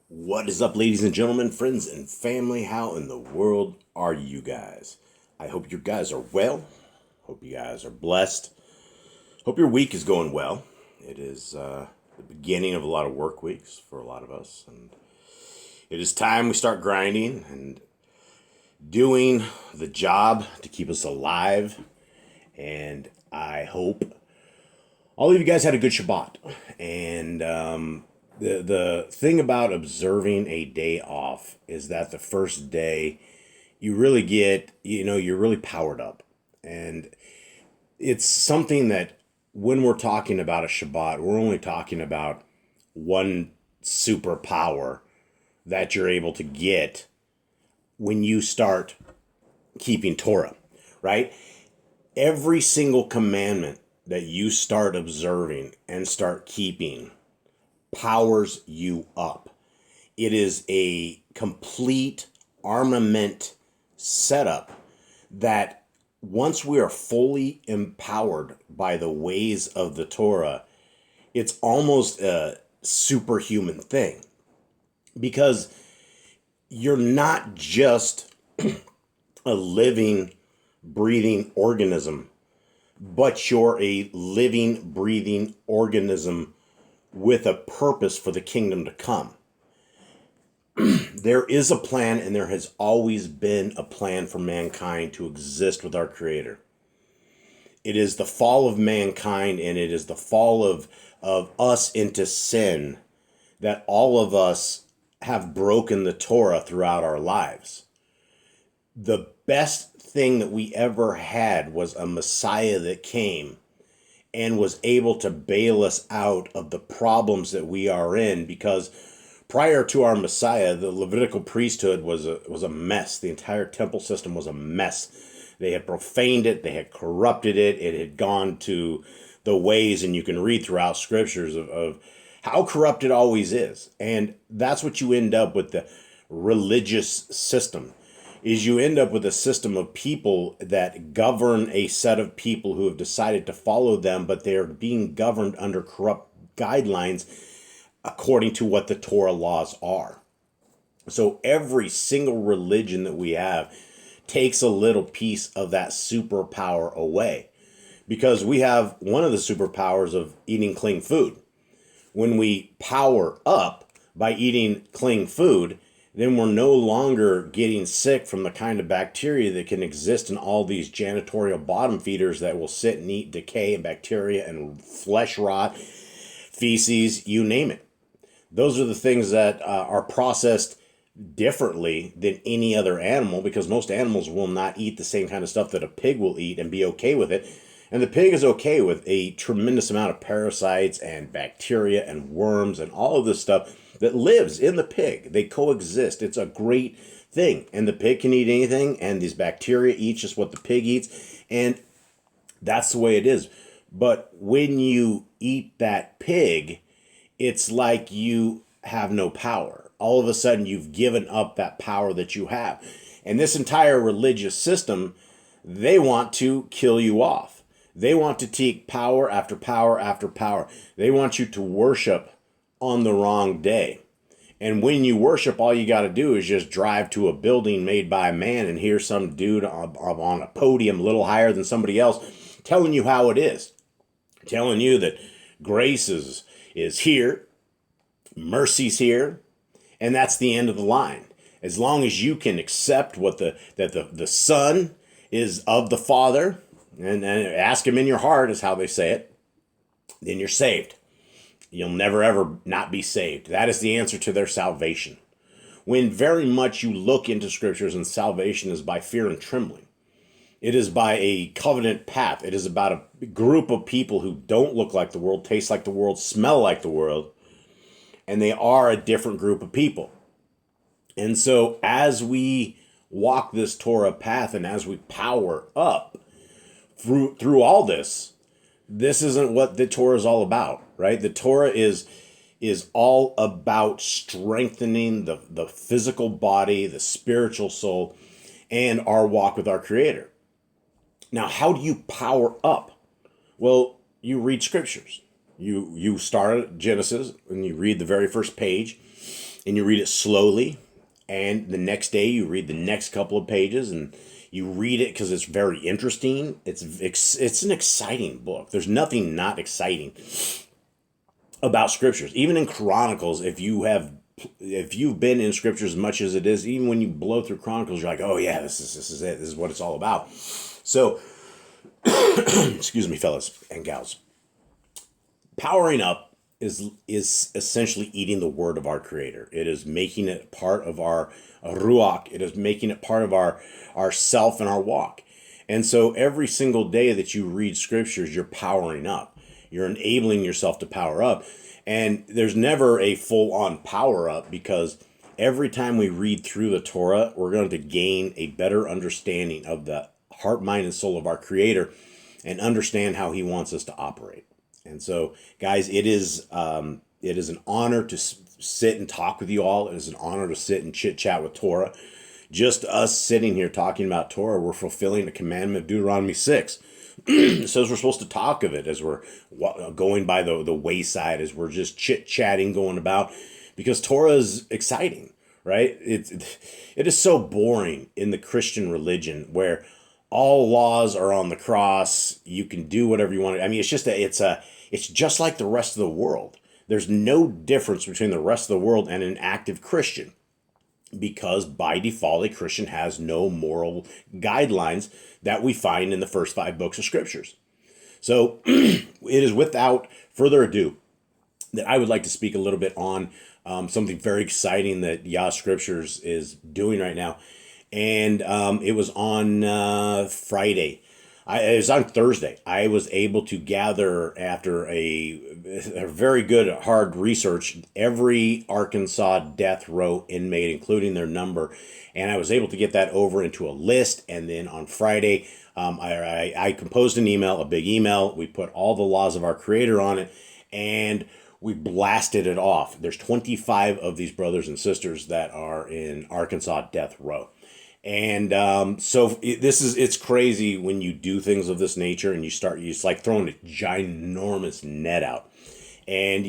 What is up, ladies and gentlemen, friends and family? How in the world are you guys? I hope you guys are well. Hope you guys are blessed. Hope your week is going well. It is the beginning of a lot of work weeks for a lot of us, and it is time we start grinding and doing the job to keep us alive. And I hope all of you guys had a good Shabbat. And the thing about observing a day off is that the first day you really get, you're really powered up. And it's something that when we're talking about a Shabbat, we're only talking about one superpower that you're able to get when you start keeping Torah, right? Every single commandment that you start observing and start keeping powers you up. It is a complete armament setup that once we are fully empowered by the ways of the Torah, it's almost a superhuman thing, because you're not just a living, breathing organism, but you're a living, breathing organism with a purpose for the kingdom to come. There is a plan, and there has always been a plan for mankind to exist with our Creator. It is the fall of mankind, and it is the fall of us into sin, that all of us have broken the Torah throughout our lives. The best thing that we ever had was a Messiah that came and was able to bail us out of the problems that we are in, because prior to our Messiah, the Levitical priesthood was a mess. The entire temple system was a mess. They had profaned it, they had corrupted it, it had gone to the ways, and you can read throughout scriptures of how corrupt it always is. And that's what you end up with, the religious system. Is you end up with a system of people that govern a set of people who have decided to follow them, but they are being governed under corrupt guidelines according to what the Torah laws are. So every single religion that we have takes a little piece of that superpower away, because we have one of the superpowers of eating clean food. When we power up by eating clean food, then we're no longer getting sick from the kind of bacteria that can exist in all these janitorial bottom feeders that will sit and eat decay and bacteria and flesh rot, feces, you name it. Those are the things that are processed differently than any other animal, because most animals will not eat the same kind of stuff that a pig will eat and be okay with it. And the pig is okay with a tremendous amount of parasites and bacteria and worms and all of this stuff that lives in the pig. They coexist. It's a great thing. And the pig can eat anything, and these bacteria eat just what the pig eats. And that's the way it is. But when you eat that pig, it's like you have no power. All of a sudden, you've given up that power that you have. And this entire religious system, they want to kill you off. They want to take power after power after power. They want you to worship on the wrong day. And when you worship, all you got to do is just drive to a building made by a man and hear some dude on a podium a little higher than somebody else telling you how it is. Telling you that grace is here, mercy's here, and that's the end of the line. As long as you can accept what the Son is of the Father, and ask him in your heart, is how they say it, then you're saved. You'll never ever not be saved. That is the answer to their salvation. When very much you look into scriptures, and salvation is by fear and trembling. It is by a covenant path. It is about a group of people who don't look like the world, taste like the world, smell like the world, and they are a different group of people. And so as we walk this Torah path, and as we power up through all this isn't what the Torah is all about, right? The Torah is all about strengthening the physical body, the spiritual soul, and our walk with our Creator. Now, how do you power up? Well, you read scriptures. You start at Genesis and you read the very first page, and you read it slowly, and the next day you read the next couple of pages, and you read it because it's very interesting. It's an exciting book. There's nothing not exciting about scriptures. Even in Chronicles, if you've been in scriptures as much as it is, even when you blow through Chronicles, you're like, oh yeah, this is it. This is what it's all about. So, excuse me, fellas and gals. Powering up is essentially eating the word of our Creator. It is making it part of our ruach. It is making it part of our self and our walk. And so every single day that you read scriptures, you're powering up. You're enabling yourself to power up. And there's never a full-on power up, because every time we read through the Torah, we're going to gain a better understanding of the heart, mind, and soul of our Creator, and understand how He wants us to operate. And so, guys, it is an honor to sit and talk with you all. It is an honor to sit and chit-chat with Torah. Just us sitting here talking about Torah, we're fulfilling the commandment of Deuteronomy 6. It says we're supposed to talk of it as we're going by the wayside, as we're just chit-chatting, going about, because Torah is exciting, right? It is so boring in the Christian religion, where all laws are on the cross. You can do whatever you want. I mean, it's just like the rest of the world. There's no difference between the rest of the world and an active Christian, because by default, a Christian has no moral guidelines that we find in the first 5 books of scriptures. So it is without further ado that I would like to speak a little bit on something very exciting that Yah Scriptures is doing right now. And it was on Friday. It was on Thursday. I was able to gather, after a very good, hard research, every Arkansas death row inmate, including their number. And I was able to get that over into a list. And then on Friday, I composed an email, a big email. We put all the laws of our Creator on it, and we blasted it off. There's 25 of these brothers and sisters that are in Arkansas death row. And it's crazy when you do things of this nature, and it's like throwing a ginormous net out. And,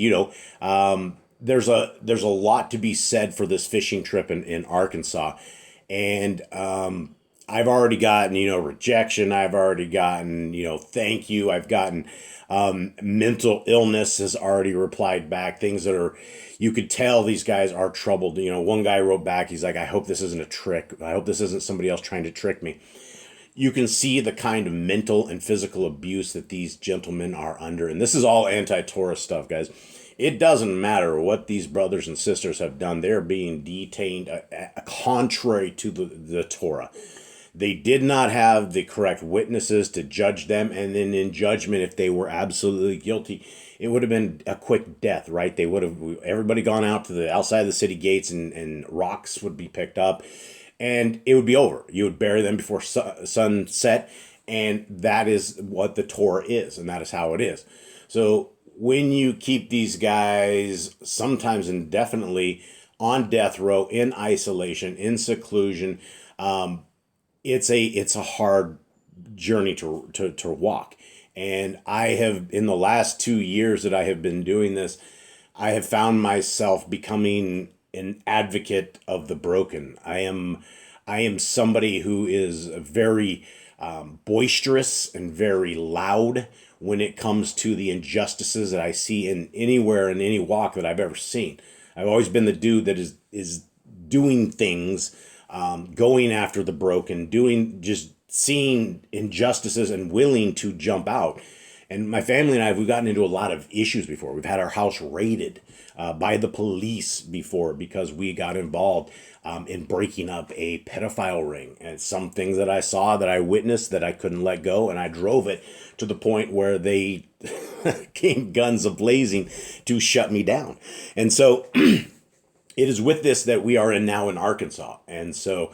there's a lot to be said for this fishing trip in Arkansas. And I've already gotten, rejection. I've already gotten, thank you. I've gotten mental illness has already replied back, things that are, you could tell these guys are troubled. One guy wrote back, he's like, I hope this isn't a trick. I hope this isn't somebody else trying to trick me. You can see the kind of mental and physical abuse that these gentlemen are under. And this is all anti-Torah stuff, guys. It doesn't matter what these brothers and sisters have done. They're being detained contrary to the Torah. They did not have the correct witnesses to judge them. And then in judgment, if they were absolutely guilty, it would have been a quick death, right? They would have, everybody gone out to the outside of the city gates, and rocks would be picked up, and it would be over. You would bury them before sunset. And that is what the Torah is. And that is how it is. So when you keep these guys sometimes indefinitely on death row, in isolation, in seclusion, it's a hard journey to walk. And I have, in the last 2 years that I have been doing this, I have found myself becoming an advocate of the broken. I am somebody who is very boisterous and very loud when it comes to the injustices that I see in anywhere, in any walk that I've ever seen. I've always been the dude that is doing things, going after the broken, just seeing injustices and willing to jump out. And my family and we've gotten into a lot of issues before. We've had our house raided by the police before, because we got involved in breaking up a pedophile ring. And some things that I saw, that I witnessed, that I couldn't let go. And I drove it to the point where they came guns a-blazing to shut me down. And so it is with this that we are now in Arkansas. And so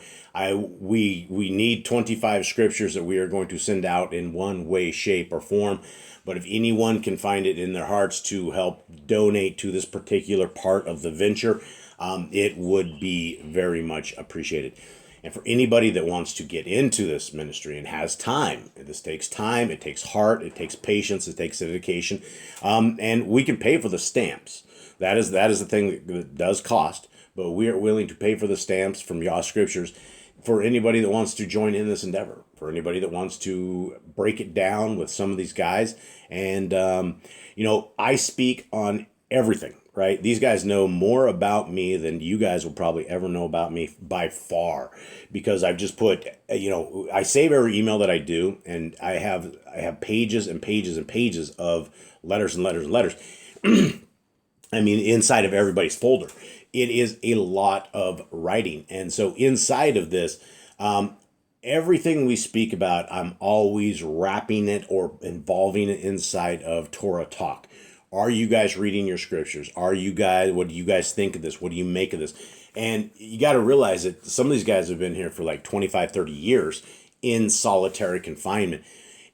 we need 25 scriptures that we are going to send out in one way, shape, or form. But if anyone can find it in their hearts to help donate to this particular part of the venture, it would be very much appreciated. And for anybody that wants to get into this ministry and has time, this takes time, it takes heart, it takes patience, it takes dedication, and we can pay for the stamps. That is the thing that does cost. but we are willing to pay for the stamps from Yah Scriptures for anybody that wants to join in this endeavor, for anybody that wants to break it down with some of these guys. And, I speak on everything, right? These guys know more about me than you guys will probably ever know about me by far, because I've just put, I save every email that I do, and I have pages and pages and pages of letters and letters and letters. I mean, inside of everybody's folder. It is a lot of writing. And so inside of this, everything we speak about, I'm always wrapping it or involving it inside of Torah talk. Are you guys reading your scriptures? What do you guys think of this? What do you make of this? And you got to realize that some of these guys have been here for like 25, 30 years in solitary confinement.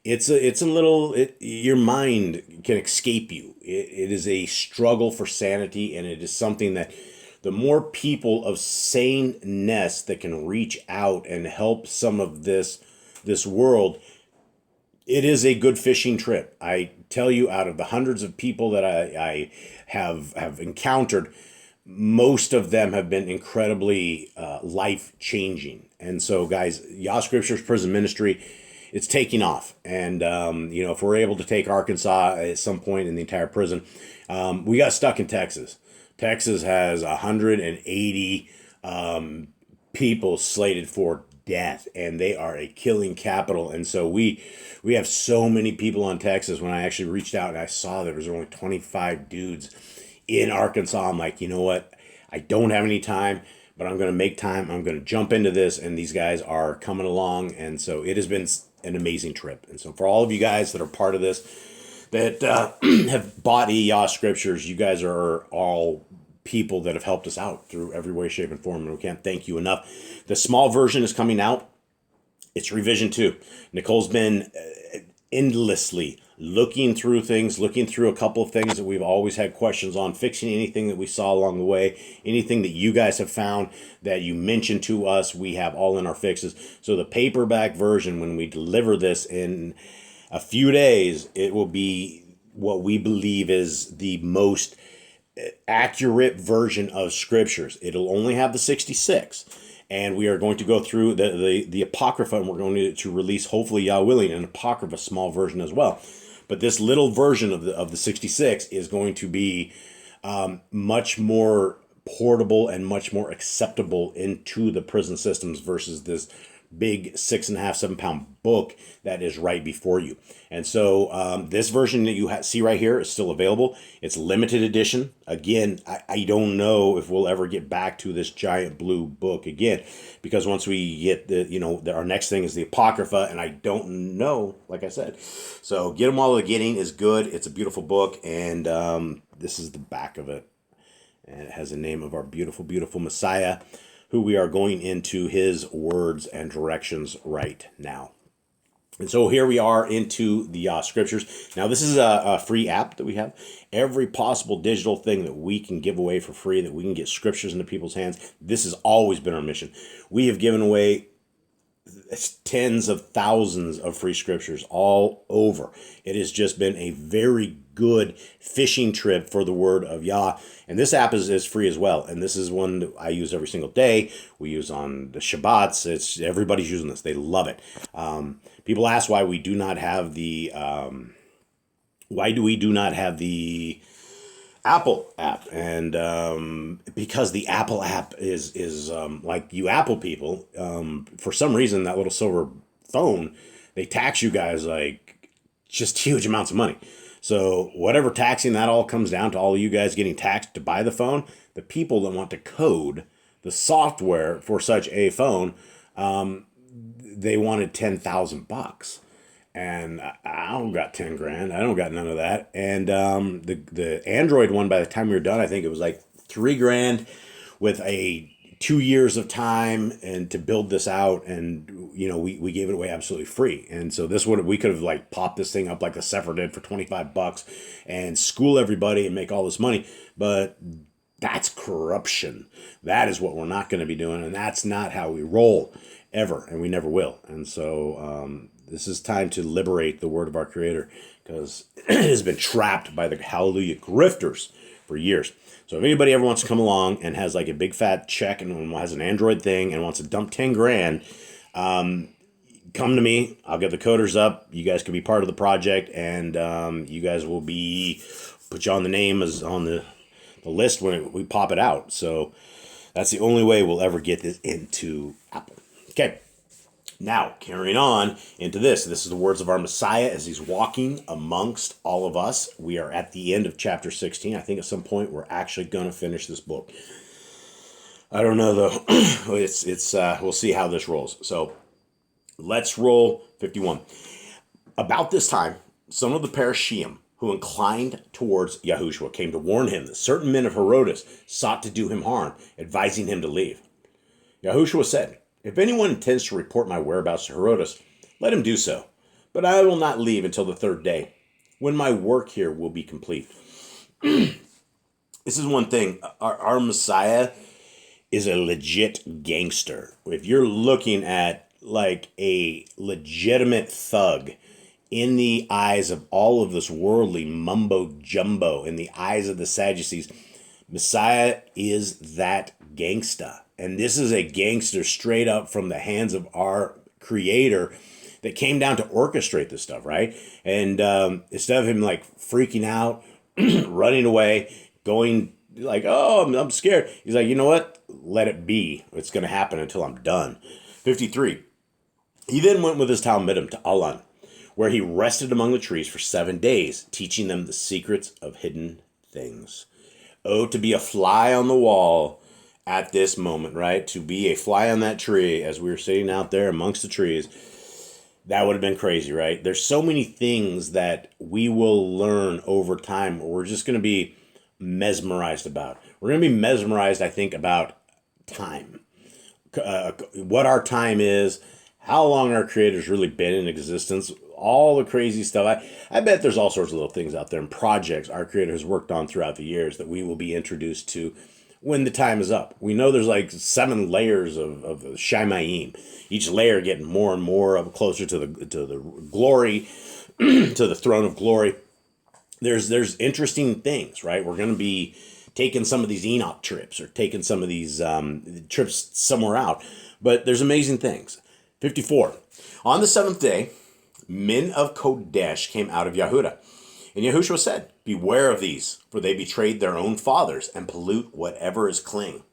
Your mind can escape you. It is a struggle for sanity, and it is something that the more people of saneness that can reach out and help some of this world, it is a good fishing trip. I tell you, out of the hundreds of people that I have encountered, most of them have been incredibly life-changing. And so, guys, Yah Scriptures Prison Ministry, it's taking off. And, if we're able to take Arkansas at some point in the entire prison, we got stuck in Texas. Texas has 180 people slated for death, and they are a killing capital. And so we have so many people on Texas. When I actually reached out and I saw there was only 25 dudes in Arkansas, I'm like, you know what? I don't have any time, but I'm going to make time. I'm going to jump into this, and these guys are coming along. And so it has been an amazing trip. And so for all of you guys that are part of this, that have bought Yah Scriptures, you guys are all people that have helped us out through every way, shape, and form, and we can't thank you enough. The small version is coming out. It's revision 2. Nicole's been endlessly looking through a couple of things that we've always had questions on, fixing anything that we saw along the way, anything that you guys have found that you mentioned to us, we have all in our fixes. So the paperback version, when we deliver this in a few days, it will be what we believe is the most accurate version of scriptures. It'll only have the 66, and we are going to go through the Apocrypha, and we're going to release, hopefully Yah willing, an Apocrypha small version as well. But this little version of the 66 is going to be much more portable and much more acceptable into the prison systems versus this big 6.5, 7 pound book that is right before you. And so this version that you see right here is still available. It's limited edition. Again, I don't know if we'll ever get back to this giant blue book again, because once we get our next thing is the Apocrypha, and I don't know, like I said. So get them while the getting is good. It's a beautiful book, and this is the back of it. And it has the name of our beautiful, beautiful Messiah, who we are going into his words and directions right now. And so here we are into the Yah Scriptures. Now, this is a free app that we have. Every possible digital thing that we can give away for free, that we can get scriptures into people's hands, this has always been our mission. We have given away tens of thousands of free scriptures all over. It has just been a very good fishing trip for the word of Yah. And this app is free as well. And this is one that I use every single day. We use on the Shabbats. Everybody's using this. They love it. People ask why we do not have the Apple app, and because the Apple app is like you Apple people, for some reason that little silver phone, they tax you guys like just huge amounts of money. So whatever taxing that all comes down to, all of you guys getting taxed to buy the phone, the people that want to code the software for such a phone, they wanted $10,000. And I don't got 10 grand. I don't got none of that. And the Android one, by the time we were done, I think it was like 3 grand with a 2 years of time and to build this out. And, we gave it away absolutely free. And so we could have like popped this thing up like the Sefer did for $25 and school everybody and make all this money. But that's corruption. That is what we're not going to be doing. And that's not how we roll ever. And we never will. And so, this is time to liberate the word of our Creator, because it has been trapped by the hallelujah grifters for years. So if anybody ever wants to come along and has like a big fat check and has an Android thing and wants to dump 10 grand, come to me. I'll get the coders up. You guys can be part of the project, and you guys will put you on the name as on the list when we pop it out. So that's the only way we'll ever get this into Apple. Okay. Now, carrying on into this. This is the words of our Messiah as he's walking amongst all of us. We are at the end of chapter 16. I think at some point we're actually going to finish this book. I don't know, though. We'll see how this rolls. So let's roll 51. About this time, some of the Parashim who inclined towards Yahushua came to warn him that certain men of Herodes sought to do him harm, advising him to leave. Yahushua said, "If anyone intends to report my whereabouts to Herodes, let him do so. But I will not leave until the third day, when my work here will be complete." This is one thing. Our Messiah is a legit gangster. If you're looking at like a legitimate thug in the eyes of all of this worldly mumbo jumbo, in the eyes of the Sadducees, Messiah is that gangsta. And this is a gangster straight up from the hands of our Creator that came down to orchestrate this stuff, right? And instead of him like freaking out, running away, going like, "Oh, I'm scared," he's like, "You know what? Let it be. It's going to happen until I'm done." 53. He then went with his Talmidim to Alan, where he rested among the trees for 7 days, teaching them the secrets of hidden things. Oh, to be a fly on the wall at this moment, right? To be a fly on that tree as we were sitting out there amongst the trees. That would have been crazy, right? There's so many things that we will learn over time. We're just going to be mesmerized about. We're going to be mesmerized, I think, about time. What our time is, how long our Creator's really been in existence, all the crazy stuff. I bet there's all sorts of little things out there and projects our Creator has worked on throughout the years that we will be introduced to when the time is up. We know there's like 7 layers of Shamayim, each layer getting more and more of closer to the glory, to the throne of glory. There's interesting things, right? We're going to be taking some of these Enoch trips or taking some of these trips somewhere out, but there's amazing things. 54. On the 7th day, men of Kodesh came out of Yehuda. And Yahushua said, "Beware of these, for they betrayed their own fathers and pollute whatever is clean."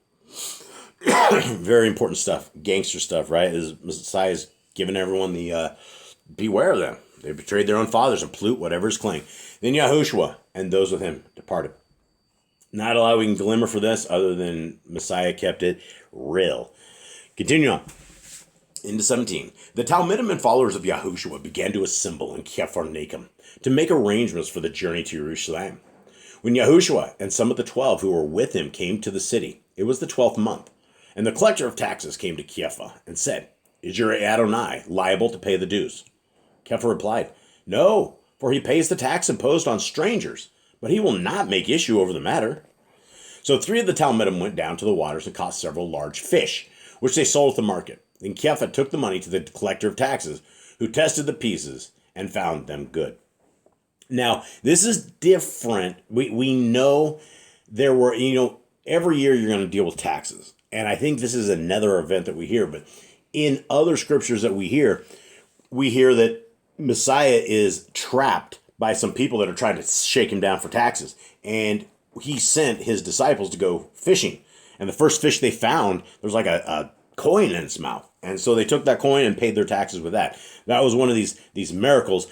Very important stuff, gangster stuff, right? As Messiah is giving everyone the beware of them. They betrayed their own fathers and pollute whatever is clean. Then Yahushua and those with him departed. Not allowing glimmer for this other than Messiah kept it real. Continue on. Into 17. The Talmidim and followers of Yahushua began to assemble in Capharnaum to make arrangements for the journey to Jerusalem. When Yahushua and some of the 12 who were with him came to the city, it was the 12th month, and the collector of taxes came to Kepha and said, "Is your Adonai liable to pay the dues?" Kepha replied, "No, for he pays the tax imposed on strangers, but he will not make issue over the matter." So 3 of the Talmidim went down to the waters and caught several large fish, which they sold at the market. Then Kepha took the money to the collector of taxes, who tested the pieces and found them good. Now, this is different. We know there were, every year you're going to deal with taxes. And I think this is another event that we hear. But in other scriptures that we hear that Messiah is trapped by some people that are trying to shake him down for taxes. And he sent his disciples to go fishing. And the first fish they found, there was like a coin in its mouth. And so they took that coin and paid their taxes with that. That was one of these miracles.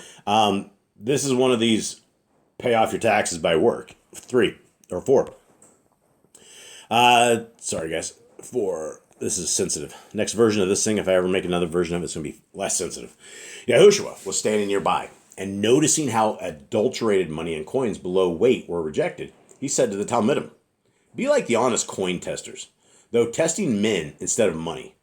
This is one of these pay off your taxes by work. 3 or 4. Sorry, guys. 4. This is sensitive. Next version of this thing, if I ever make another version of it, it's going to be less sensitive. Yahushua was standing nearby, and noticing how adulterated money and coins below weight were rejected, he said to the Talmidim, "Be like the honest coin testers, though testing men instead of money.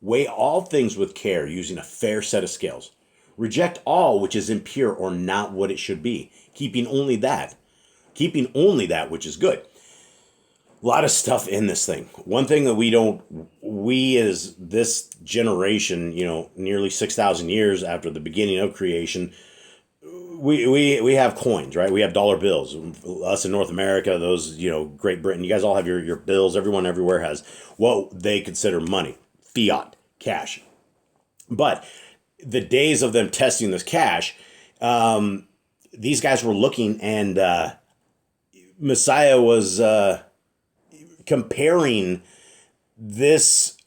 Weigh all things with care, using a fair set of scales. Reject all which is impure or not what it should be, keeping only that which is good." A lot of stuff in this thing. One thing that we as this generation, nearly 6,000 years after the beginning of creation, we have coins, right? We have dollar bills. Us in North America, those, Great Britain, you guys all have your bills. Everyone everywhere has what they consider money, fiat, cash. But the days of them testing this cash, these guys were looking, and Messiah was comparing this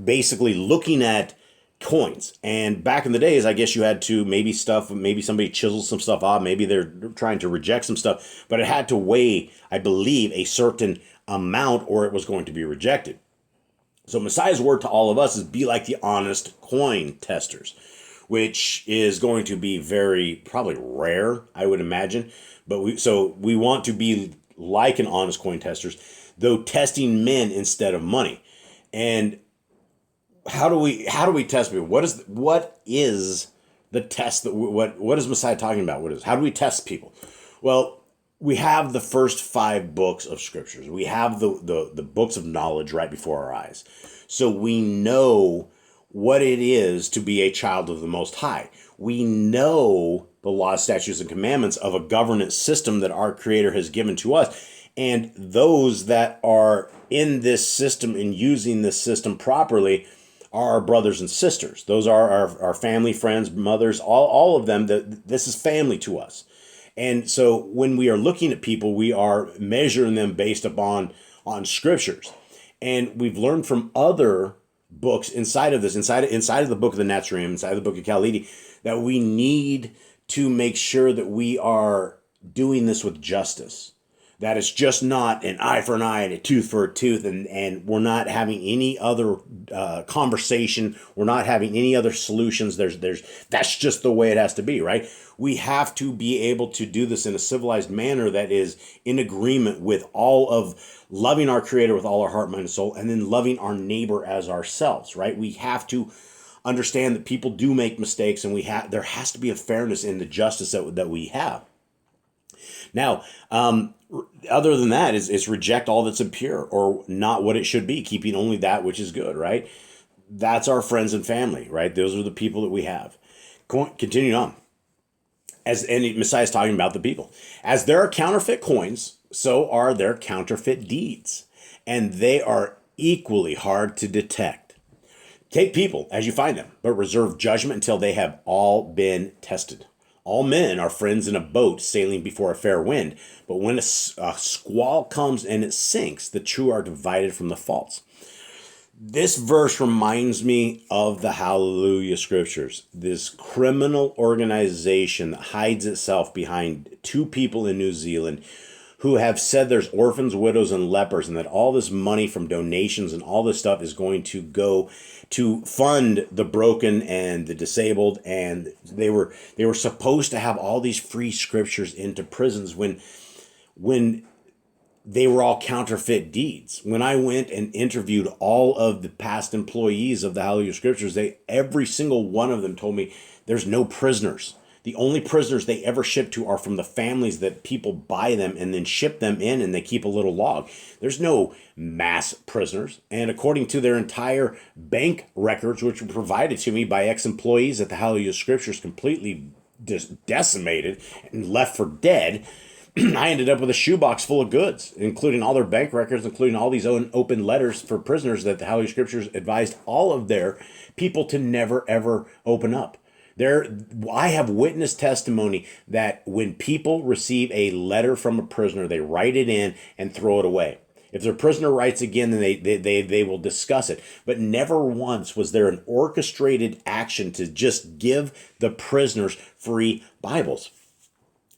basically looking at coins. And back in the days, I guess you had to maybe somebody chiseled some stuff off, maybe they're trying to reject some stuff, but it had to weigh, I believe, a certain amount or it was going to be rejected. So Messiah's word to all of us is be like the honest coin testers, which is going to be very probably rare, I would imagine. But we want to be like an honest coin testers, though testing men instead of money. And how do we test people? What is the test that what is Messiah talking about? How do we test people? Well, we have the first 5 books of scriptures. We have the books of knowledge right before our eyes. So we know what it is to be a child of the Most High. We know the laws, statutes, and commandments of a governance system that our Creator has given to us. And those that are in this system and using this system properly are our brothers and sisters. Those are our family, friends, mothers, all of them. This is family to us. And so when we are looking at people, we are measuring them based upon scriptures. And we've learned from other books inside of this, inside of the book of the Netzarim, inside of the book of Khalidi, that we need to make sure that we are doing this with justice. That it's just not an eye for an eye and a tooth for a tooth, and we're not having any other conversation. We're not having any other solutions. That's just the way it has to be, right? We have to be able to do this in a civilized manner that is in agreement with all of loving our Creator with all our heart, mind, and soul, and then loving our neighbor as ourselves, right? We have to understand that people do make mistakes, and there has to be a fairness in the justice that we have. Now, other than that is reject all that's impure or not what it should be, keeping only that which is good, right? That's our friends and family, right? Those are the people that we have. Continuing on. And Messiah is talking about the people. As there are counterfeit coins, so are there counterfeit deeds. And they are equally hard to detect. Take people as you find them, but reserve judgment until they have all been tested. All men are friends in a boat sailing before a fair wind, but when a squall comes and it sinks, the true are divided from the false. This verse reminds me of the Hallelujah Scriptures, this criminal organization that hides itself behind 2 people in New Zealand who have said there's orphans, widows, and lepers, and that all this money from donations and all this stuff is going to go to fund the broken and the disabled. And they were supposed to have all these free scriptures into prisons when they were all counterfeit deeds. When I went and interviewed all of the past employees of the Hallelujah Scriptures, every single one of them told me there's no prisoners. The only prisoners they ever ship to are from the families that people buy them and then ship them in, and they keep a little log. There's no mass prisoners. And according to their entire bank records, which were provided to me by ex-employees at the Hallelujah Scriptures, completely decimated and left for dead, I ended up with a shoebox full of goods, including all their bank records, including all these open letters for prisoners that the Hallelujah Scriptures advised all of their people to never, ever open up. I have witnessed testimony that when people receive a letter from a prisoner, they write it in and throw it away. If their prisoner writes again, then they will discuss it. But never once was there an orchestrated action to just give the prisoners free Bibles.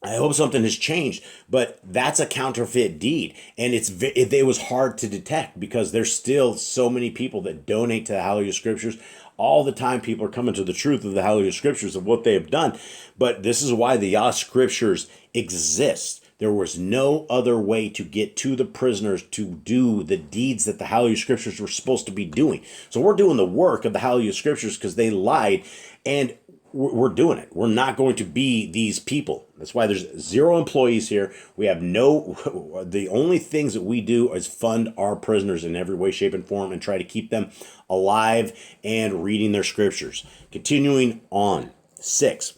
I hope something has changed, but that's a counterfeit deed. And it was hard to detect because there's still so many people that donate to the Hallelujah Scriptures. All the time people are coming to the truth of the Hallelujah Scriptures of what they have done. But this is why the Yah Scriptures exist. There was no other way to get to the prisoners to do the deeds that the Hallelujah Scriptures were supposed to be doing. So we're doing the work of the Hallelujah Scriptures because they lied, and we're doing it. We're not going to be these people. That's why there's 0 employees here. We have the only things that we do is fund our prisoners in every way, shape, and form and try to keep them alive and reading their scriptures. Continuing on, 6.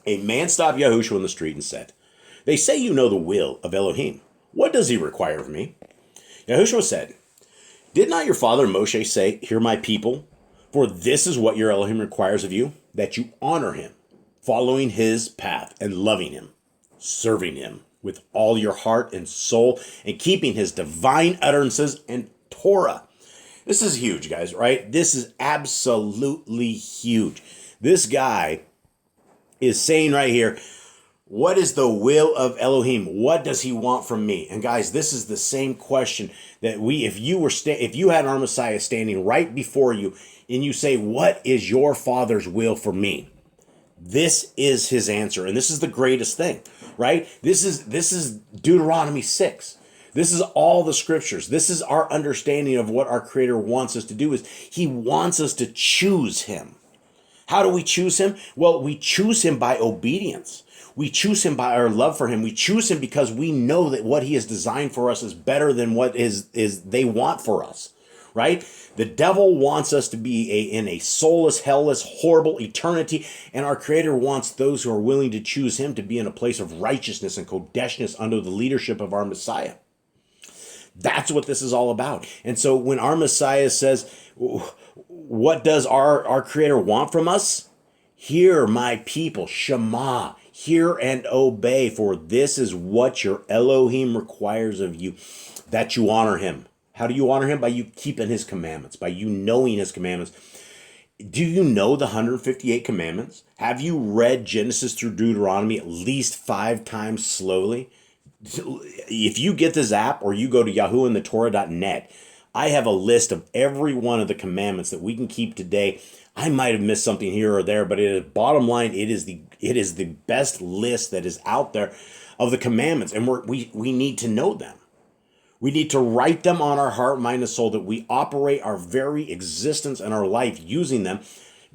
A man stopped Yahushua in the street and said, "They say you know the will of Elohim. What does he require of me?" Yahushua said, "Did not your father Moshe say, 'Hear my people, for this is what your Elohim requires of you, that you honor him, following his path and loving him, serving him with all your heart and soul, and keeping his divine utterances and Torah.'" This is huge, guys, right? This is absolutely huge. This guy is saying right here, what is the will of Elohim? What does he want from me? And guys, this is the same question that if you had our Messiah standing right before you and you say, what is your Father's will for me? This is his answer. And this is the greatest thing, right? This is Deuteronomy 6. This is all the scriptures. This is our understanding of what our Creator wants us to do. Is he wants us to choose him. How do we choose him? Well, we choose him by obedience. We choose him by our love for him. We choose him because we know that what he has designed for us is better than what is they want for us, right? The devil wants us to be in a soulless, hellless, horrible eternity, and our Creator wants those who are willing to choose him to be in a place of righteousness and kodeshness under the leadership of our Messiah. That's what this is all about. And so when our Messiah says, what does our Creator want from us? Hear my people, Shema, hear and obey, for this is what your Elohim requires of you, that you honor him. How do you honor him? By you keeping his commandments, by you knowing his commandments. Do you know the 158 commandments? Have you read Genesis through Deuteronomy at least 5 times slowly? If you get this app or you go to yahuandthetorah.net, I have a list of every one of the commandments that we can keep today. I might have missed something here or there, but bottom line, it is the best list that is out there of the commandments, and we need to know them. We need to write them on our heart, mind, and soul, that we operate our very existence and our life using them,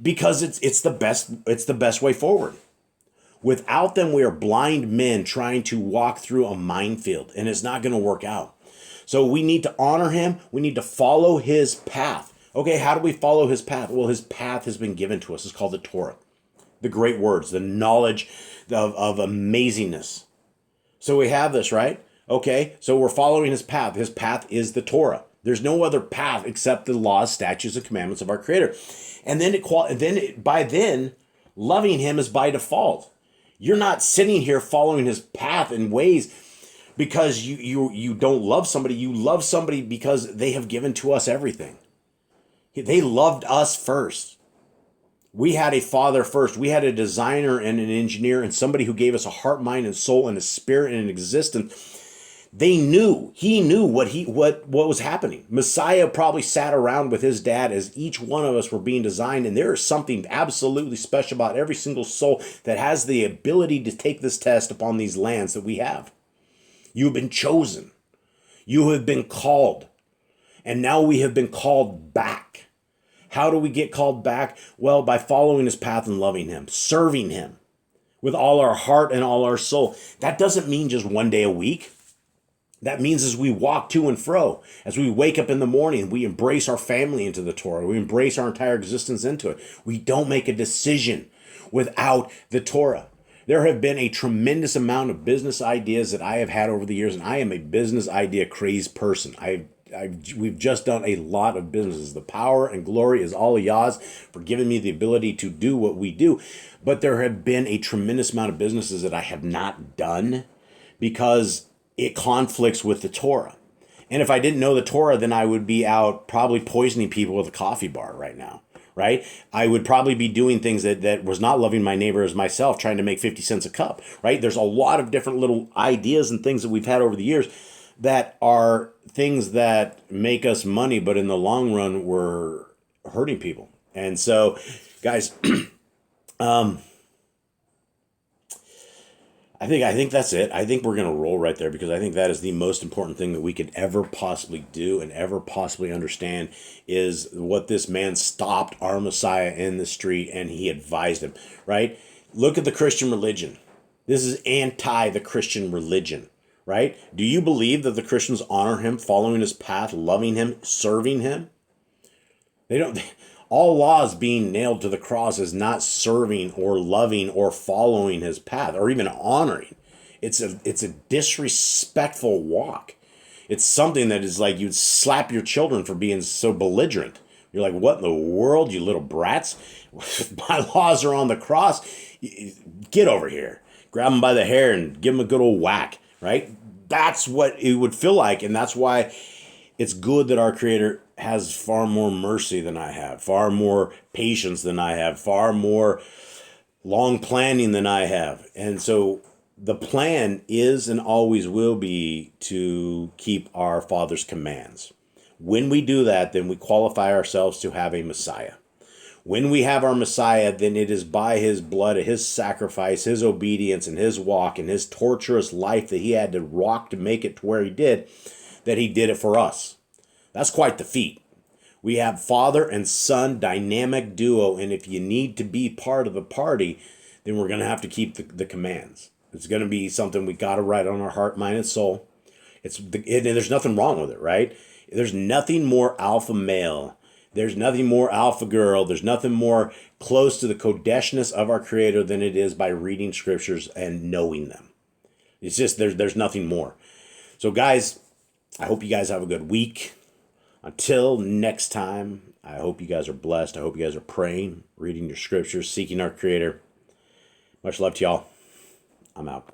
because it's the best way forward. Without them, we are blind men trying to walk through a minefield, and it's not going to work out. So we need to honor him. We need to follow his path. Okay, how do we follow his path? Well, his path has been given to us. It's called the Torah, the great words, the knowledge of amazingness. So we have this, right? Okay, so we're following his path. His path is the Torah. There's no other path except the laws, statutes, and commandments of our Creator. And then loving him is by default. You're not sitting here following his path and ways because you don't love somebody. You love somebody because they have given to us everything. They loved us first. We had a father first. We had a designer and an engineer and somebody who gave us a heart, mind, and soul and a spirit and an existence. He knew what was happening. Messiah probably sat around with his dad as each one of us were being designed, and there is something absolutely special about every single soul that has the ability to take this test upon these lands that we have. You have been chosen. You have been called. And now we have been called back. How do we get called back? Well, by following his path and loving him, serving him with all our heart and all our soul. That doesn't mean just one day a week. That means as we walk to and fro, as we wake up in the morning, we embrace our family into the Torah. We embrace our entire existence into it. We don't make a decision without the Torah. There have been a tremendous amount of business ideas that I have had over the years, and I am a business idea crazed person. We've just done a lot of businesses. The power and glory is all Yah's for giving me the ability to do what we do. But there have been a tremendous amount of businesses that I have not done because it conflicts with the Torah. And if I didn't know the Torah, then I would be out probably poisoning people with a coffee bar right now, right? I would probably be doing things that was not loving my neighbor as myself, trying to make 50 cents a cup, right? There's a lot of different little ideas and things that we've had over the years that are things that make us money, but in the long run, we're hurting people. And so, guys, I think that's it. I think we're going to roll right there because I think that is the most important thing that we could ever possibly do and ever possibly understand is what this man stopped our Messiah in the street and he advised him, right? Look at the Christian religion. This is anti the Christian religion, right? Do you believe that the Christians honor him, following his path, loving him, serving him? They don't. All laws being nailed to the cross is not serving or loving or following his path or even honoring. It's a disrespectful walk. It's something that is like you'd slap your children for being so belligerent. You're like, what in the world, you little brats? My laws are on the cross. Get over here. Grab them by the hair and give them a good old whack, right? That's what it would feel like. And that's why it's good that our Creator has far more mercy than I have, far more patience than I have, far more long planning than I have. And so the plan is and always will be to keep our Father's commands. When we do that, then we qualify ourselves to have a Messiah. When we have our Messiah, then it is by his blood, his sacrifice, his obedience, and his walk, and his torturous life that he had to walk to make it to where he did, that he did it for us. That's quite the feat. We have father and son dynamic duo, and if you need to be part of the party, then we're going to have to keep the commands. It's going to be something we got to write on our heart, mind, and soul. And there's nothing wrong with it, right? There's nothing more alpha male. There's nothing more alpha girl. There's nothing more close to the Kodeshness of our Creator than it is by reading scriptures and knowing them. It's just, there's nothing more. So guys, I hope you guys have a good week. Until next time, I hope you guys are blessed. I hope you guys are praying, reading your scriptures, seeking our Creator. Much love to y'all. I'm out.